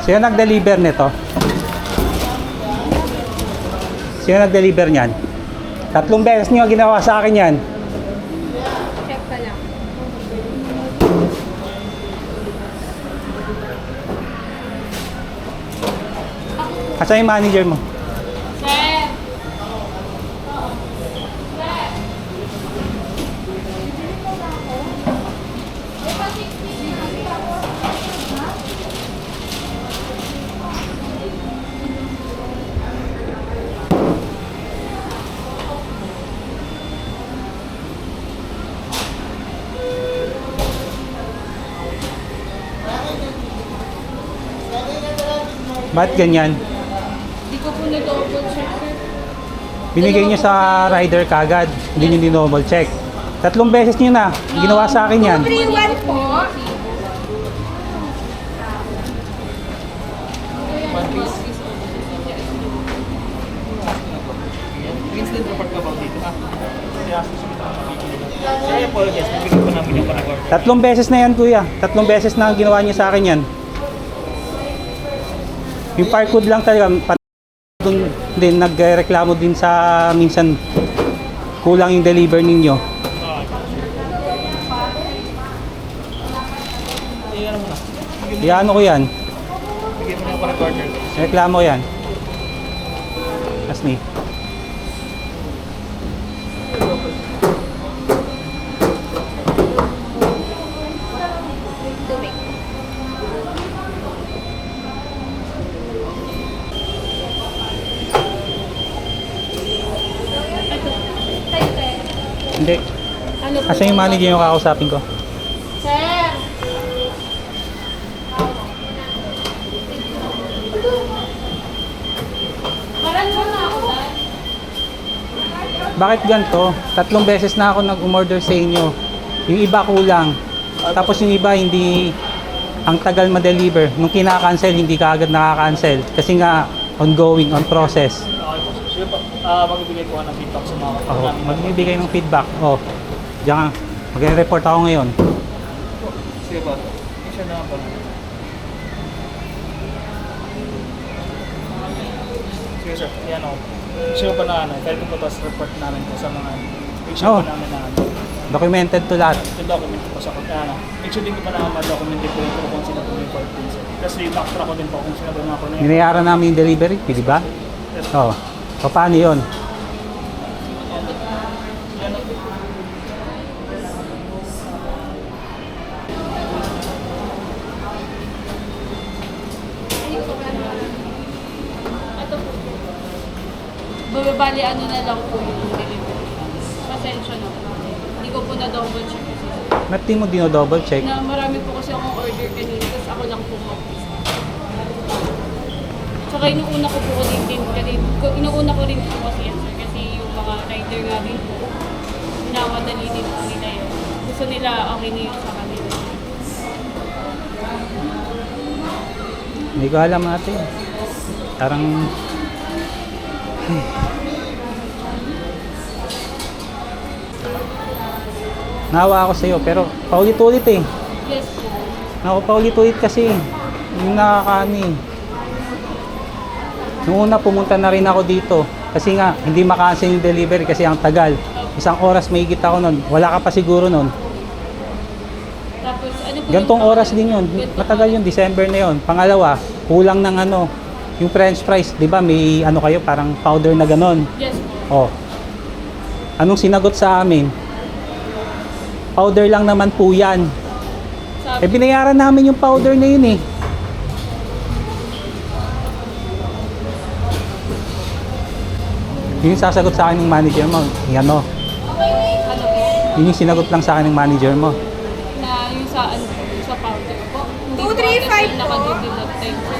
Sino nag-deliver nito? Sino nag-deliver niyan? 3 beses niyo ginawa sa akin yan. Check ka lang. Asa yung manager mo? Sir! Bakit ganyan? Di ko po nag-double check, sir. Binigay niyo sa rider kagad. Hindi niyo din-double check. 3 beses niyo na ginawa sa akin yan. 231 po. Instant report ka ba dito? Sorry, apologies. Nabigyan ko namin yung record. 3 beses na yan, kuya. 3 beses na ang ginawa niyo sa akin yan. Yung fire code lang talaga. Doon din nagreklamo din sa minsan kulang yung deliver ninyo. Iano ko yan. Bigyan mo na yung recorder. Reklamo ko yan. Asni. Tubig. Hindi. Ano po? Asa yung manager yung kakausapin ko? Sir! Parang mo na ako, sir. Bakit ganito? 3 beses na ako nag-umorder sa inyo. Yung iba kulang. Tapos yung iba hindi ang tagal ma-deliver. Nung kinaka-cancel, hindi ka agad nakaka-cancel. Kasi nga, ongoing, on process. Okay po. Sige po. Magbibigay po ng feedback sa mga Oh, magbibigay ng feedback. Oh, diyan magre-report ako ngayon. Sige po. Isa na po. Sige sir. Yan ako. Sige po na kahit po tapos report namin po sa mga issue Oh. po namin na Documented to lahat. yung document po sa kanya. Actually, din ko pa na ma-document din po yung kung sino po yung report din sir. Kasi backtrack ko din po kung sino po yung mga po na yun. Binayaran namin yung delivery, di ba? Yes. Oh, paano yun? Ito po. Bababali ano na lang po yung delivery. Pasensya na po. Hindi ko po na-double check. Ba't di mo dino-double check? Na marami po kasi akong order kanina, tapos ako lang po mag-isa. Tsaka inuuna ko po inuuna ko rin po kasi yan, sir. Kasi yung mga rider nga din po, minamadali din po nila yun. Gusto nila okay na yun sa kanila. Hindi ko alam ate. Parang... Nawa ako sa'yo, pero paulit-ulit eh. Yes po. Ako paulit-ulit kasi. Yung nakakaani. Noong una pumunta na rin ako dito. Kasi nga, hindi makancel yung delivery kasi ang tagal. 1 oras may higit ako nun. Wala ka pa siguro nun. Tapos ano po Gantong yung- oras din yun. Matagal yun, December na yun. Pangalawa, kulang ng ano, yung french fries. Di ba may ano kayo, parang powder na ganon. Yes po. Oh. Anong sinagot sa amin? Powder lang naman po yan. Sabi, Binayaran namin yung powder na yun eh. Yun yung sasagot sa akin ng manager mo. Yan o. ano po? Yun yung sinagot lang sa akin ng manager mo. Na yung sa ano po, yung sa powder po. Hindi 235 po agad po. nakadudulot time po.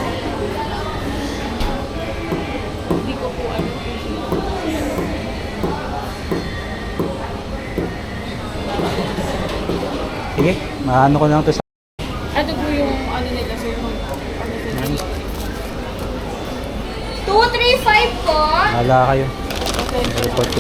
Hindi ko po ano po. Sige, maano ko lang to sa... Ano po yung ano nila, sir? Ano po? 235 po. Hala kayo. Okay. Report ko.